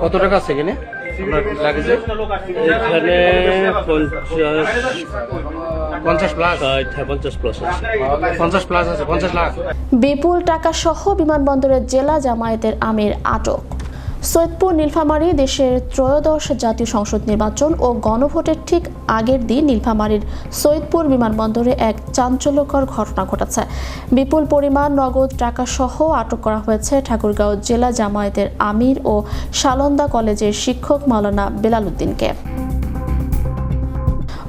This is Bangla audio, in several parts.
কত টাকা আছে এখানে আপনার লাগেজে? এখানে 50 প্লাস, 50 প্লাস আছে। 50 প্লাস আছে, 50 লাখ। বিপুল টাকা সহ বিমানবন্দরের জেলা জামায়াতের আমির আটক। সৈয়দপুর নীলফামারী দেশের ত্রয়োদশ জাতীয় সংসদ নির্বাচন ও গণভোটের ঠিক আগের দিন নীলফামারীর সৈয়দপুর বিমানবন্দরে এক চাঞ্চল্যকর ঘটনা ঘটেছে। বিপুল পরিমাণ নগদ টাকা সহ আটক করা হয়েছে ঠাকুরগাঁও জেলা জামায়াতের আমির ও সালন্দা কলেজের শিক্ষক মাওলানা বেলাল উদ্দিনকে।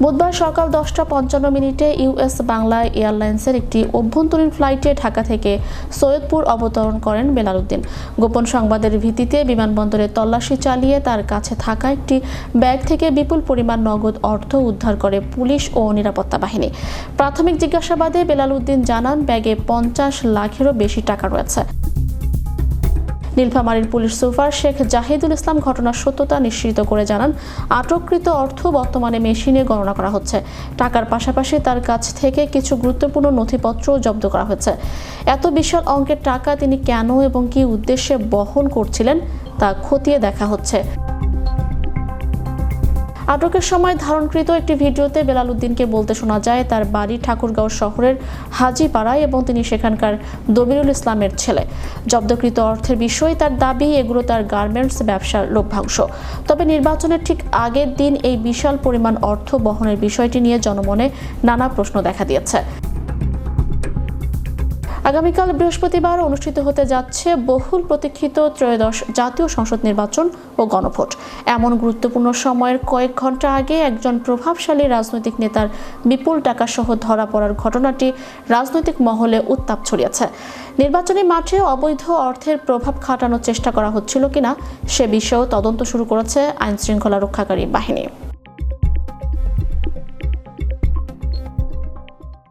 বুধবার সকাল 10:55 ইউএস বাংলা এয়ারলাইন্সের একটি অভ্যন্তরীণ ফ্লাইটে ঢাকা থেকে সৈয়দপুর অবতরণ করেন বেলাল উদ্দিন। গোপন সংবাদের ভিত্তিতে বিমানবন্দরে তল্লাশি চালিয়ে তার কাছে থাকা একটি ব্যাগ থেকে বিপুল পরিমাণ নগদ অর্থ উদ্ধার করে পুলিশ ও নিরাপত্তা বাহিনী। প্রাথমিক জিজ্ঞাসাবাদে বেলাল উদ্দিন জানান ব্যাগে 50 লাখেরও বেশি টাকা রয়েছে। নীলফামারীর পুলিশ সুপার শেখ জাহিদুল ইসলাম ঘটনার সত্যতা নিশ্চিত করে জানান, আটককৃত অর্থ বর্তমানে মেশিনে গণনা করা হচ্ছে। টাকার পাশাপাশি তার কাছ থেকে কিছু গুরুত্বপূর্ণ নথিপত্রও জব্দ করা হয়েছে। এত বিশাল অঙ্কের টাকা তিনি কেন এবং কী উদ্দেশ্যে বহন করছিলেন তা খতিয়ে দেখা হচ্ছে। আটকের সময় ধারণকৃত একটি ভিডিওতে বেলাল উদ্দিনকে বলতে শোনা যায় তার বাড়ি ঠাকুরগাঁও শহরের হাজীপাড়ায় এবং তিনি সেখানকার দবিরুল ইসলামের ছেলে। জব্দকৃত অর্থের বিষয়ে তার দাবি এগুলো তার গার্মেন্টস ব্যবসার লভ্যাংশ। তবে নির্বাচনের ঠিক আগের দিন এই বিশাল পরিমাণ অর্থ বহনের বিষয়টি নিয়ে জনমনে নানা প্রশ্ন দেখা দিয়েছে। আগামীকাল বৃহস্পতিবার অনুষ্ঠিত হতে যাচ্ছে বহুল প্রতীক্ষিত ত্রয়োদশ জাতীয় সংসদ নির্বাচন ও গণভোট। এমন গুরুত্বপূর্ণ সময়ের কয়েক ঘন্টা আগে একজন প্রভাবশালী রাজনৈতিক নেতার বিপুল টাকা সহ ধরা পড়ার ঘটনাটি রাজনৈতিক মহলে উত্তাপ ছড়িয়েছে। নির্বাচনী মাঠে অবৈধ অর্থের প্রভাব খাটানোর চেষ্টা করা হচ্ছিল কিনা সে বিষয়েও তদন্ত শুরু করেছে আইনশৃঙ্খলা রক্ষাকারী বাহিনী।